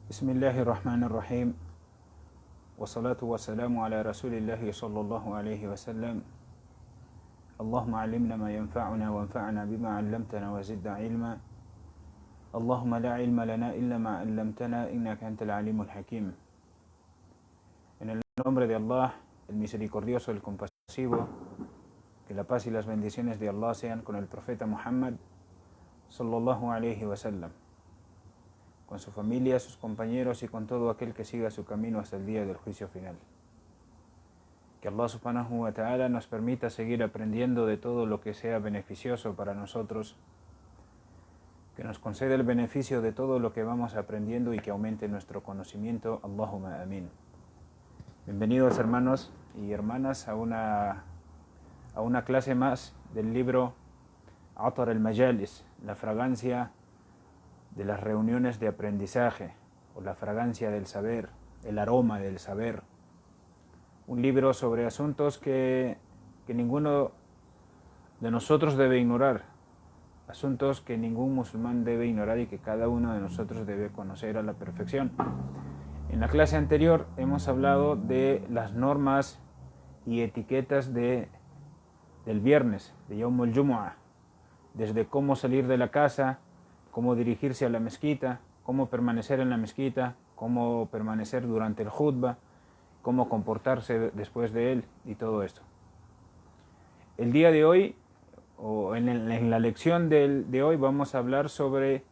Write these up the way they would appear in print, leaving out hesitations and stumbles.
بسم الله الرحمن الرحيم والصلاة والسلام على رسول الله صلى الله عليه وسلم. اللهم علمنا ما ينفعنا وانفعنا بما علمتنا وزدنا علما. اللهم لا علم لنا إلا ما علمتنا إنك أنت العليم الحكيم. En el nombre de Allah, el misericordioso, el compasivo, que la paz y las bendiciones de Allah sean con el profeta Muhammad sallallahu alayhi wa sallam, con su familia, sus compañeros y con todo aquel que siga su camino hasta el día del juicio final. Que Allah subhanahu wa ta'ala nos permita seguir aprendiendo de todo lo que sea beneficioso para nosotros, que nos conceda el beneficio de todo lo que vamos aprendiendo y que aumente nuestro conocimiento. Allahumma amin. Bienvenidos hermanos y hermanas a una clase más del libro Atar al-Majalis, la fragancia de las reuniones de aprendizaje, o la fragancia del saber, el aroma del saber. Un libro sobre asuntos que ninguno de nosotros debe ignorar, asuntos que ningún musulmán debe ignorar y que cada uno de nosotros debe conocer a la perfección. En la clase anterior hemos hablado de las normas y etiquetas del viernes, de Yawm al-Jumu'ah, desde cómo salir de la casa, cómo dirigirse a la mezquita, cómo permanecer en la mezquita, cómo permanecer durante el khutbah, cómo comportarse después de él y todo esto. El día de hoy, o en la lección de hoy, vamos a hablar sobre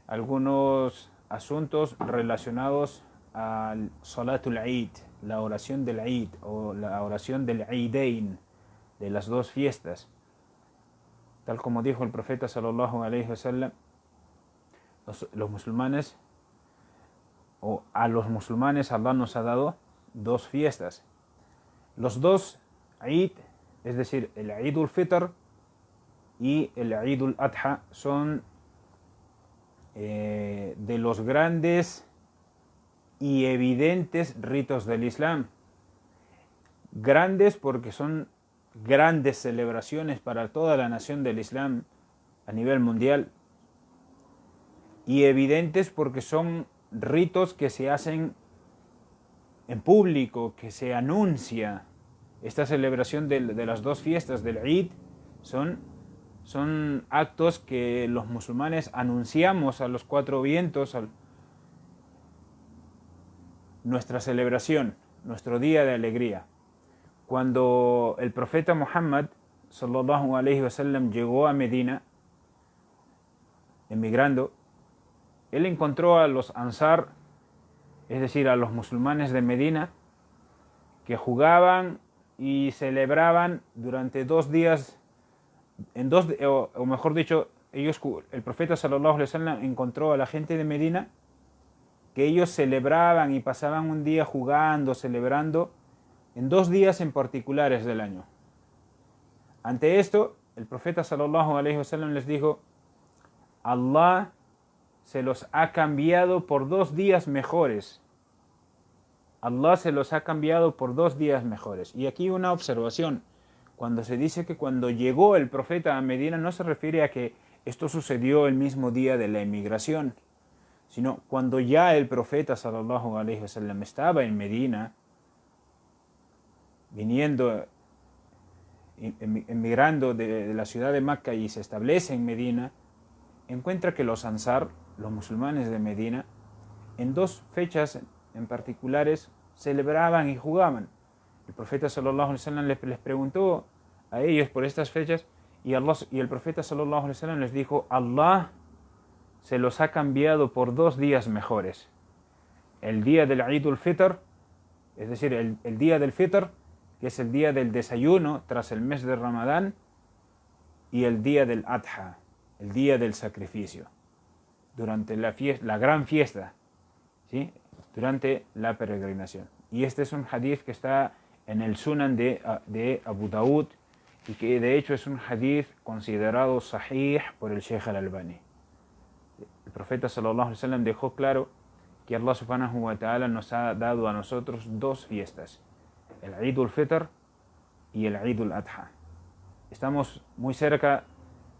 algunos asuntos relacionados al Salatul Eid, la oración del Eid o la oración del Eidain, de las dos fiestas. Tal como dijo el profeta sallallahu alaihi wasallam, los musulmanes, o a los musulmanes Allah nos ha dado dos fiestas. Los dos Eid, es decir, el Eid al-Fitr y el Eid al-Adha, son de los grandes y evidentes ritos del Islam. Grandes porque son grandes celebraciones para toda la nación del Islam a nivel mundial, y evidentes porque son ritos que se hacen en público, que se anuncia. Esta celebración de las dos fiestas del Eid son actos que los musulmanes anunciamos a los cuatro vientos, nuestra celebración, nuestro día de alegría. Cuando el profeta Muhammad sallallahu alaihi wasallam llegó a Medina, emigrando, él encontró a los Ansar, es decir, a los musulmanes de Medina, que jugaban y celebraban durante 2 días, o mejor dicho, el profeta sallallahu alaihi wasallam encontró a la gente de Medina que ellos celebraban y pasaban un día jugando, celebrando, en 2 días en particulares del año. Ante esto, el profeta sallallahu alaihi wasallam les dijo: Allah se los ha cambiado por 2 días mejores. Allah se los ha cambiado por 2 días mejores. Y aquí una observación. Cuando se dice que cuando llegó el profeta a Medina, no se refiere a que esto sucedió el mismo día de la emigración, sino cuando ya el profeta sallallahu alaihi wasallam estaba en Medina, emigrando de la ciudad de Mecca y se establece en Medina, encuentra que los Ansar, los musulmanes de Medina, en 2 fechas en particulares celebraban y jugaban. El profeta sallallahu alaihi wasallam les preguntó a ellos por estas fechas y el profeta sallallahu alaihi wasallam les dijo: Allah se los ha cambiado por 2 días mejores. El día del Eid al-Fitr, es decir, el día del Fitr, que es el día del desayuno tras el mes de Ramadán, y el día del Adha, el día del sacrificio, durante la gran fiesta, ¿sí? Durante la peregrinación. Y este es un hadith que está en el Sunan de Abu Dawud, y que de hecho es un hadith considerado sahih por el Sheikh al-Albani. El profeta sallallahu alaihi wasallam dejó claro que Allah subhanahu wa ta'ala nos ha dado a nosotros 2 fiestas, el Eid al-Fitr y el Eid al-Adha. Estamos muy cerca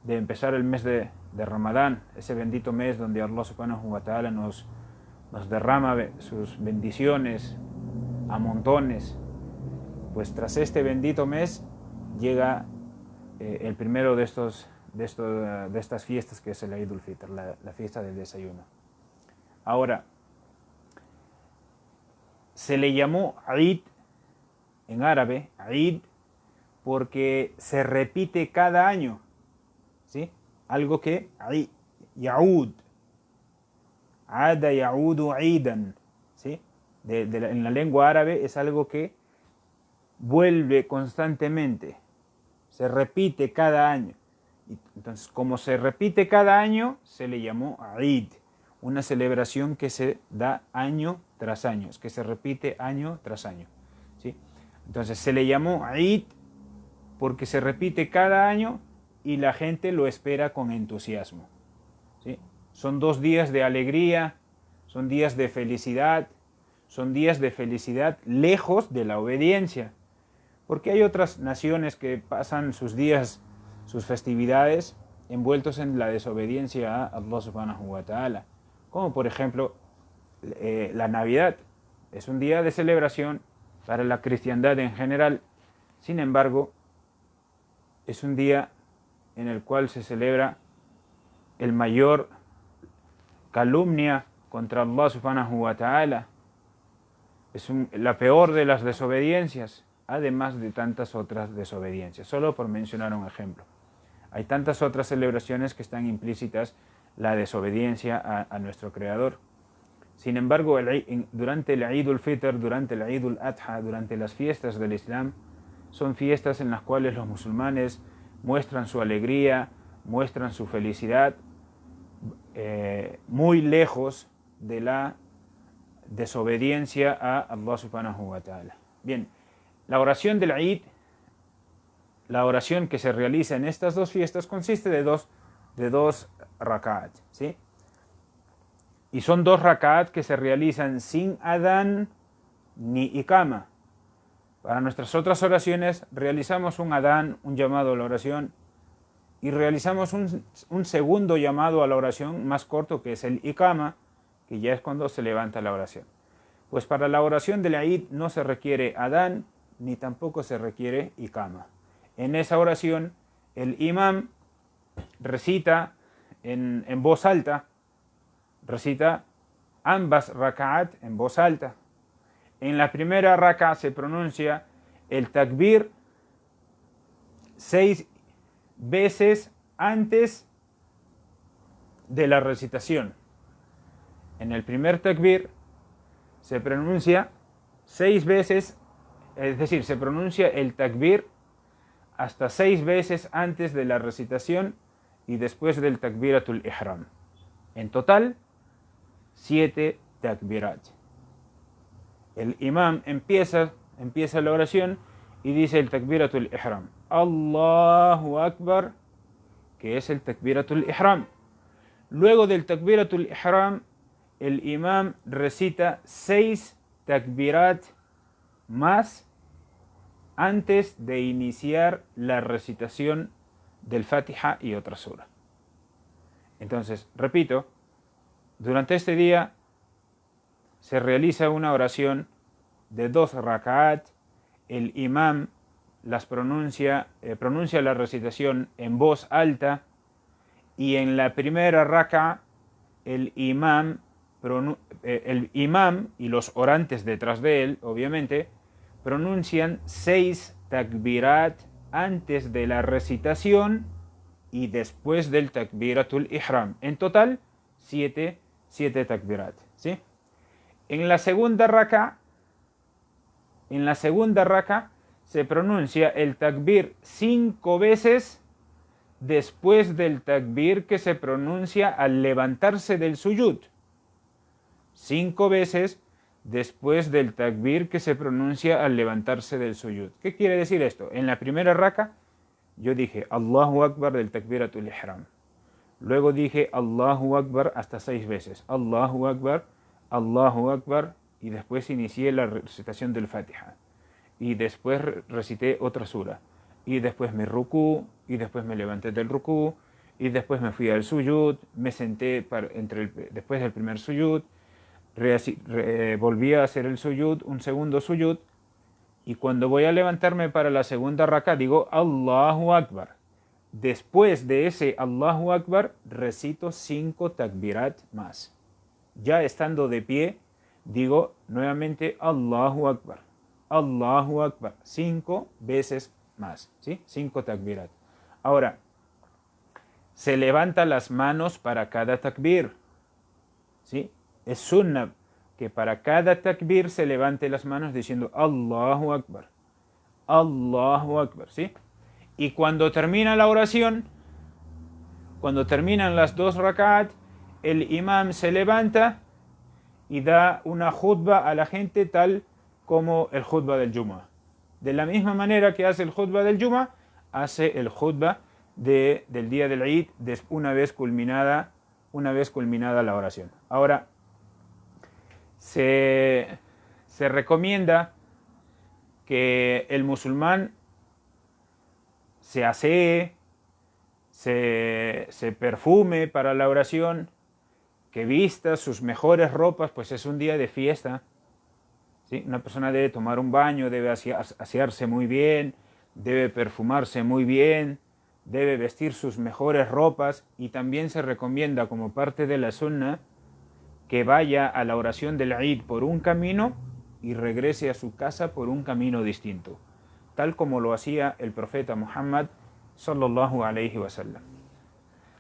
de empezar el mes de Ramadán, ese bendito mes donde Allah subhanahu wa ta'ala nos nos derrama sus bendiciones a montones. Pues tras este bendito mes llega el primero de estas fiestas, que es el Eid al-Fitr, la fiesta del desayuno. Ahora, se le llamó Eid en árabe, Eid, porque se repite cada año, ¿sí? Algo que Yaud, Ada Yaudu Eidan, ¿sí? En la lengua árabe es algo que vuelve constantemente, se repite cada año. Entonces, como se repite cada año, se le llamó Eid, una celebración que se da año tras año, que se repite año tras año, ¿sí? Entonces, se le llamó Eid porque se repite cada año y la gente lo espera con entusiasmo, ¿sí? Son 2 días de alegría, son días de felicidad, son días de felicidad lejos de la obediencia. Porque hay otras naciones que pasan sus días, sus festividades, envueltos en la desobediencia a Allah subhanahu wa ta'ala. Como por ejemplo, la Navidad. Es un día de celebración para la cristiandad en general. Sin embargo, es un día en el cual se celebra el mayor calumnia contra Allah subhanahu wa ta'ala. Es la peor de las desobediencias, además de tantas otras desobediencias, solo por mencionar un ejemplo. Hay tantas otras celebraciones que están implícitas la desobediencia a nuestro Creador. Sin embargo, durante el Eid al-Fitr, durante el Eid al-Adha, durante las fiestas del Islam, son fiestas en las cuales los musulmanes muestran su alegría, muestran su felicidad, muy lejos de la desobediencia a Allah subhanahu wa ta'ala. Bien, la oración del Eid, la oración que se realiza en estas 2 fiestas, consiste de dos rak'at, ¿sí? Y son 2 rak'at que se realizan sin adán ni iqama. Para nuestras otras oraciones realizamos un adán, un llamado a la oración, y realizamos un segundo llamado a la oración más corto, que es el iqama, que ya es cuando se levanta la oración. Pues para la oración del Eid no se requiere adán, ni tampoco se requiere iqama. En esa oración el imam recita en voz alta, recita ambas rak'at en voz alta. En la primera rak'a se pronuncia el takbir 6 veces antes de la recitación. En el primer takbir se pronuncia 6 veces, es decir, se pronuncia el takbir hasta 6 veces antes de la recitación y después del takbiratul ihram. En total, 7 takbirat. El imam empieza la oración y dice el takbiratul ihram. Allahu Akbar, que es el takbiratul ihram. Luego del takbiratul ihram, el imam recita 6 takbirat más antes de iniciar la recitación del Fatiha y otra sura. Entonces, repito, durante este día se realiza una oración de 2 rak'at, el imam pronuncia la recitación en voz alta, y en la primera rak'a el imam y los orantes detrás de él, obviamente, pronuncian 6 takbirat antes de la recitación y después del takbiratul ihram. En total, 7 takbirat, ¿sí? En la segunda rak'a se pronuncia el takbir 5 veces después del takbir que se pronuncia al levantarse del suyud. 5 veces después del takbir que se pronuncia al levantarse del suyud. ¿Qué quiere decir esto? En la primera rak'a yo dije Allahu Akbar del takbiratul ihram. Luego dije Allahu Akbar hasta 6 veces. Allahu Akbar, y después inicié la recitación del Fatiha. Y después recité otra sura. Y después me rukú, y después me levanté del rukú, y después me fui al suyud, me senté después del primer suyud, volví a hacer el suyud, un segundo suyud, y cuando voy a levantarme para la segunda raka digo Allahu Akbar. Después de ese Allahu Akbar recito 5 takbirat más. Ya estando de pie digo nuevamente Allahu Akbar, Allahu Akbar, 5 veces más, ¿sí? 5 takbirat. Ahora, se levanta las manos para cada takbir, ¿sí? Es sunnah que para cada takbir se levante las manos diciendo Allahu Akbar, Allahu Akbar, ¿sí? Y cuando termina la oración, cuando terminan las 2 rak'at, el imam se levanta y da una khutba a la gente tal como el khutba del Jumu'ah. De la misma manera que hace el khutba del Jumu'ah, hace el khutba del día del Eid una vez culminada la oración. Ahora, se recomienda que el musulmán se asee, se perfume para la oración, que vista sus mejores ropas, pues es un día de fiesta, ¿sí? Una persona debe tomar un baño, debe asearse muy bien, debe perfumarse muy bien, debe vestir sus mejores ropas, y también se recomienda como parte de la sunnah que vaya a la oración del Eid por un camino y regrese a su casa por un camino distinto, tal como lo hacía el profeta Muhammad sallallahu alayhi wa sallam.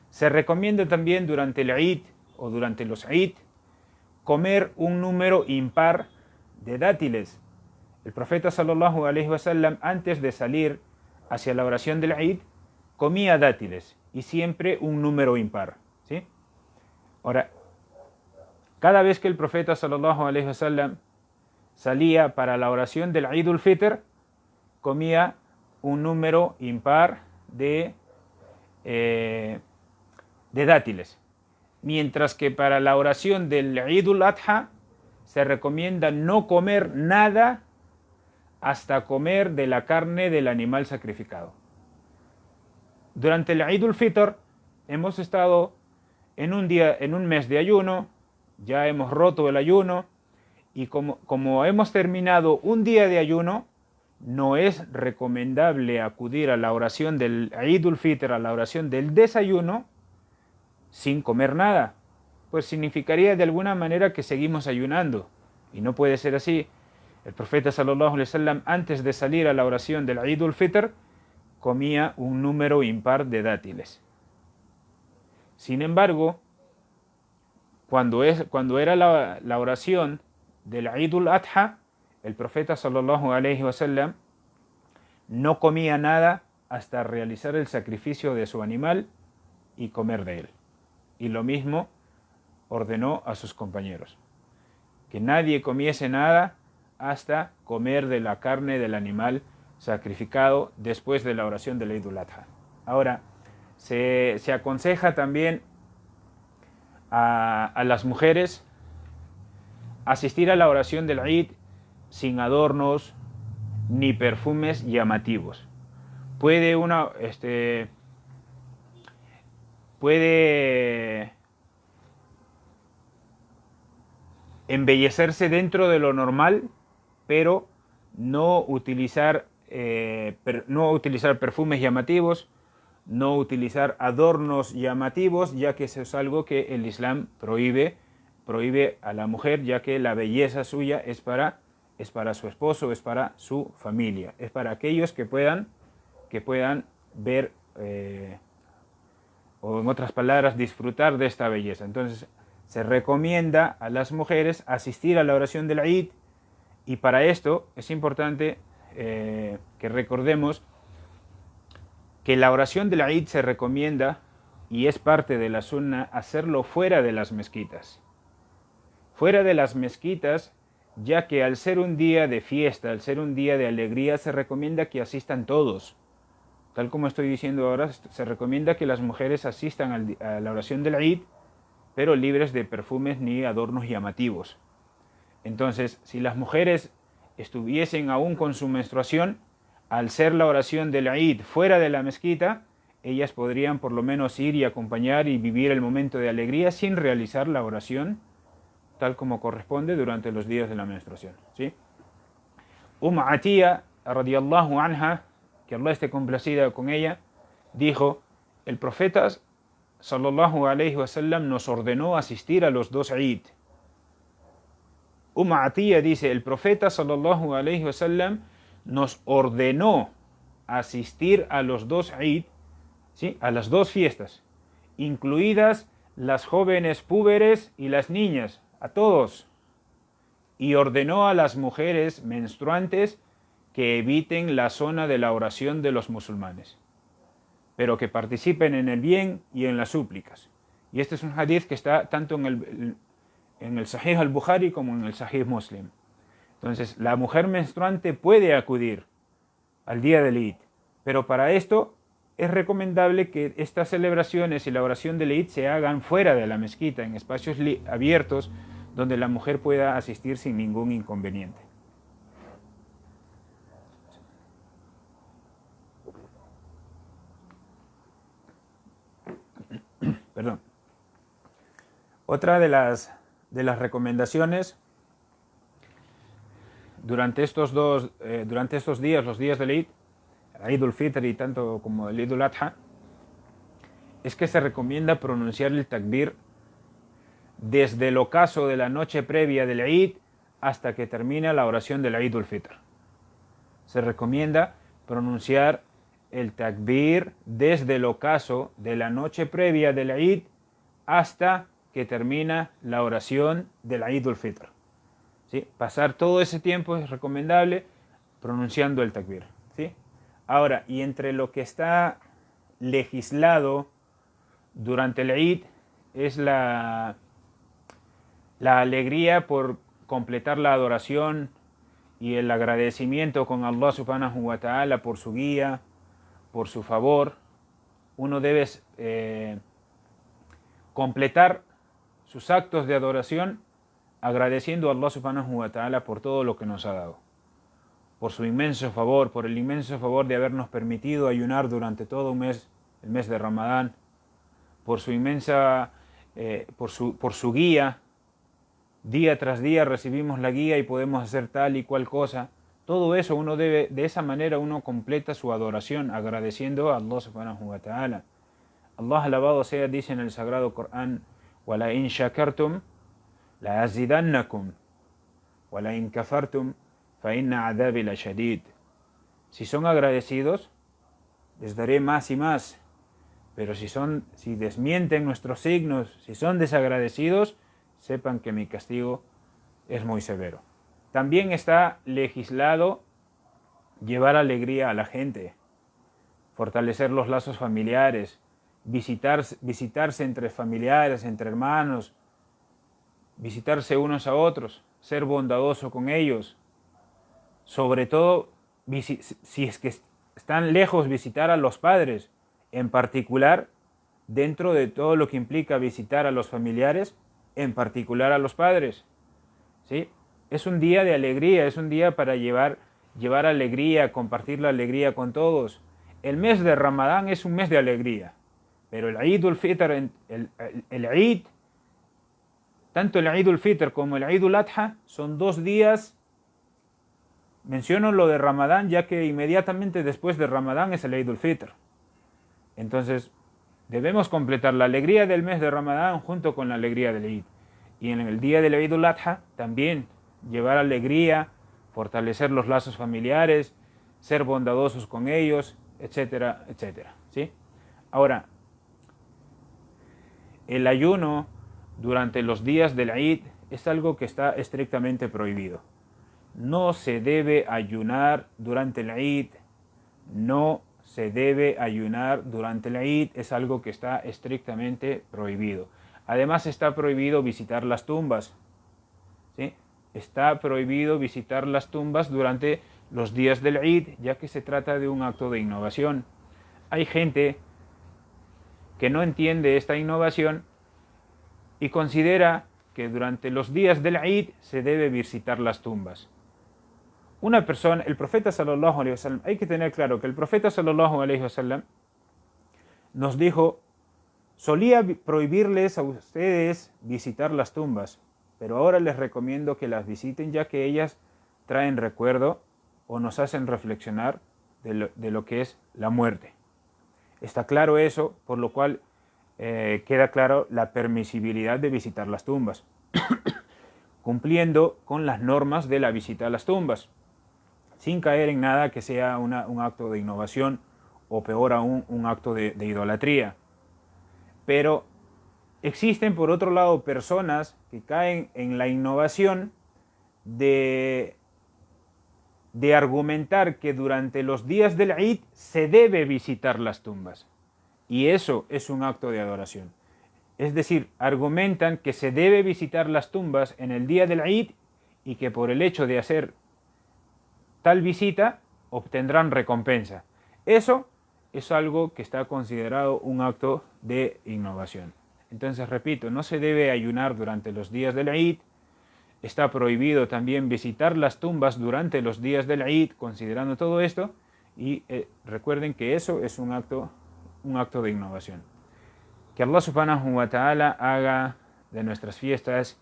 Se recomienda también durante el Eid o durante los Eid comer un número impar de dátiles. El profeta sallallahu alayhi wa sallam, antes de salir hacia la oración del Eid, comía dátiles, y siempre un número impar, ¿sí? Ahora, cada vez que el profeta sallallahu alayhi wa sallam salía para la oración del Eid al-Fitr, comía un número impar de dátiles. Mientras que para la oración del Eid al-Adha se recomienda no comer nada hasta comer de la carne del animal sacrificado. Durante el Eid al-Fitr hemos estado en un mes de ayuno, ya hemos roto el ayuno, y como hemos terminado un día de ayuno, no es recomendable acudir a la oración del Eid al-Fitr, a la oración del desayuno, sin comer nada, pues significaría de alguna manera que seguimos ayunando, y no puede ser así. El profeta sallallahu alaihi wasallam, antes de salir a la oración del Eid al-Fitr, comía un número impar de dátiles. Sin embargo, cuando era la oración del Eid al-Adha, el profeta sallallahu alaihi wasallam no comía nada hasta realizar el sacrificio de su animal y comer de él. Y lo mismo ordenó a sus compañeros, que nadie comiese nada hasta comer de la carne del animal sacrificado después de la oración del Eid al-Adha. Ahora, se aconseja también a las mujeres asistir a la oración del Eid sin adornos ni perfumes llamativos. Puede embellecerse dentro de lo normal, pero no utilizar perfumes llamativos, no utilizar adornos llamativos, ya que eso es algo que el Islam prohíbe a la mujer, ya que la belleza suya es para su esposo, es para su familia, es para aquellos que puedan ver, o en otras palabras, disfrutar de esta belleza. Entonces, se recomienda a las mujeres asistir a la oración del Eid, y para esto es importante que recordemos que la oración del Eid se recomienda, y es parte de la sunnah, hacerlo fuera de las mezquitas. Fuera de las mezquitas, ya que al ser un día de fiesta, al ser un día de alegría, se recomienda que asistan todos. Tal como estoy diciendo ahora, se recomienda que las mujeres asistan a la oración del Eid, pero libres de perfumes ni adornos llamativos. Entonces, si las mujeres estuviesen aún con su menstruación, al ser la oración del Eid fuera de la mezquita, ellas podrían por lo menos ir y acompañar y vivir el momento de alegría sin realizar la oración tal como corresponde durante los días de la menstruación, ¿sí? Atiyya radiyallahu anha, que Allah esté complacida con ella, dijo: el profeta sallallahu alayhi wa sallam nos ordenó asistir a los dos Eid. Atiyya dice: el profeta sallallahu alayhi wa sallam nos ordenó asistir a los dos Eid, ¿sí? A las dos fiestas, incluidas las jóvenes púberes y las niñas, a todos. Y ordenó a las mujeres menstruantes que eviten la zona de la oración de los musulmanes, pero que participen en el bien y en las súplicas. Y este es un hadith que está tanto en el Sahih al-Bukhari como en el Sahih Muslim. Entonces, la mujer menstruante puede acudir al día del Eid, pero para esto es recomendable que estas celebraciones y la oración del Eid se hagan fuera de la mezquita, en espacios abiertos, donde la mujer pueda asistir sin ningún inconveniente. Perdón. Otra de las recomendaciones durante estos días, los días del Eid, Eid al-Fitr y tanto como el Eid al-Adha, es que se recomienda pronunciar el takbir desde el ocaso de la noche previa del Eid hasta que termina la oración del Eid al-Fitr. Se recomienda pronunciar el takbir desde el ocaso de la noche previa del Eid hasta que termina la oración del Eid al-Fitr. ¿Sí? Pasar todo ese tiempo es recomendable pronunciando el takbir, ¿sí? Ahora, y entre lo que está legislado durante el Eid es la alegría por completar la adoración y el agradecimiento con Allah subhanahu wa ta'ala por su guía, por su favor. Uno debe completar sus actos de adoración agradeciendo a Allah subhanahu wa ta'ala por todo lo que nos ha dado, por su inmenso favor, por el inmenso favor de habernos permitido ayunar durante todo un mes, el mes de Ramadán, por su inmensa, por su guía. Día tras día recibimos la guía y podemos hacer tal y cual cosa. Todo eso uno debe, de esa manera uno completa su adoración agradeciendo a Allah subhanahu wa ta'ala. Allah alabado sea, dice en el Sagrado Corán: وَلَئِنْ شَكَرْتُمْ لَأَزِدَنَّكُمْ وَلَئِنْ كَفَرْتُمْ فَإِنَّ عَذَابِي لَشَدِيدٌ. Si son agradecidos, les daré más y más. Pero si desmienten nuestros signos, si son desagradecidos, sepan que mi castigo es muy severo. También está legislado llevar alegría a la gente, fortalecer los lazos familiares, visitarse entre familiares, entre hermanos, visitarse unos a otros, ser bondadoso con ellos. Sobre todo, si es que están lejos, visitar a los padres, en particular, dentro de todo lo que implica visitar a los familiares, en particular a los padres, ¿sí? Es un día de alegría, es un día para llevar alegría, compartir la alegría con todos. El mes de Ramadán es un mes de alegría, pero el Eid al-Fitr, el Eid, tanto el Eid al-Fitr como el Eid al-Adha son 2 días. Menciono lo de Ramadán ya que inmediatamente después de Ramadán es el Eid al-Fitr. Entonces, debemos completar la alegría del mes de Ramadán junto con la alegría del Eid. Y en el día del Eid al-Adha también llevar alegría, fortalecer los lazos familiares, ser bondadosos con ellos, etcétera, etcétera, ¿sí? Ahora, el ayuno durante los días del Eid es algo que está estrictamente prohibido. No se debe ayunar durante el Eid, no se debe ayunar durante el Eid, es algo que está estrictamente prohibido. Además está prohibido visitar las tumbas, ¿sí? Está prohibido visitar las tumbas durante los días del Eid, ya que se trata de un acto de innovación. Hay gente que no entiende esta innovación y considera que durante los días del Eid se debe visitar las tumbas. Una persona, el profeta sallallahu alaihi wasallam, hay que tener claro que el profeta sallallahu alaihi wasallam nos dijo, solía prohibirles a ustedes visitar las tumbas, pero ahora les recomiendo que las visiten, ya que ellas traen recuerdo o nos hacen reflexionar de lo que es la muerte. Está claro eso, por lo cual queda claro la permisibilidad de visitar las tumbas, cumpliendo con las normas de la visita a las tumbas, sin caer en nada que sea un acto de innovación o peor aún un acto de idolatría. Pero existen por otro lado personas que caen en la innovación de argumentar que durante los días del Eid se debe visitar las tumbas. Y eso es un acto de adoración. Es decir, argumentan que se debe visitar las tumbas en el día del Eid y que por el hecho de hacer tal visita obtendrán recompensa. Eso es algo que está considerado un acto de innovación. Entonces, repito, no se debe ayunar durante los días del Eid. Está prohibido también visitar las tumbas durante los días del Eid, considerando todo esto. Y recuerden que eso es un acto de innovación. Que Allah subhanahu wa ta'ala haga de nuestras fiestas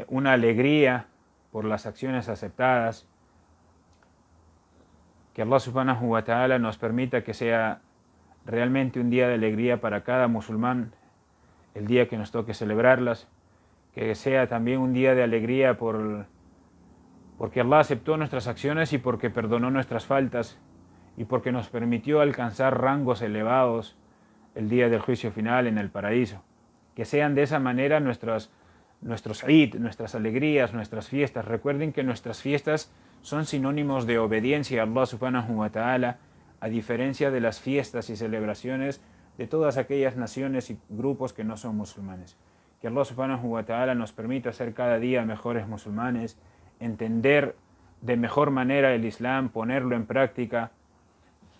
una alegría por las acciones aceptadas. Que Allah subhanahu wa ta'ala nos permita que sea realmente un día de alegría para cada musulmán, el día que nos toque celebrarlas. Que sea también un día de alegría porque Allah aceptó nuestras acciones y porque perdonó nuestras faltas y porque nos permitió alcanzar rangos elevados el día del juicio final en el paraíso. Que sean de esa manera nuestros Eid, nuestras alegrías, nuestras fiestas. Recuerden que nuestras fiestas son sinónimos de obediencia a Allah subhanahu wa ta'ala, a diferencia de las fiestas y celebraciones de todas aquellas naciones y grupos que no son musulmanes. Que Allah subhanahu wa ta'ala nos permita ser cada día mejores musulmanes, entender de mejor manera el Islam, ponerlo en práctica,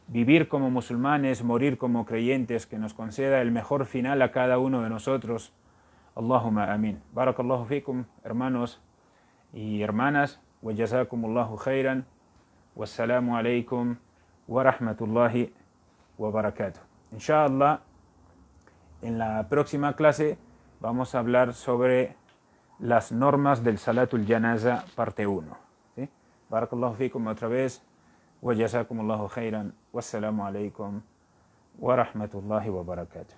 vivir como musulmanes, morir como creyentes, que nos conceda el mejor final a cada uno de nosotros. Allahumma amin. Barakallahu fikum, hermanos y hermanas, wa jazakumullahu khairan, wassalamu alaikum wa rahmatullahi wa barakatuh. Inshallah, en la próxima clase vamos a hablar sobre las normas del Salatul Janaza, parte 1. ¿Sí? Barakallahu fikum otra vez. وجزاكم الله خيرا والسلام عليكم ورحمة الله وبركاته.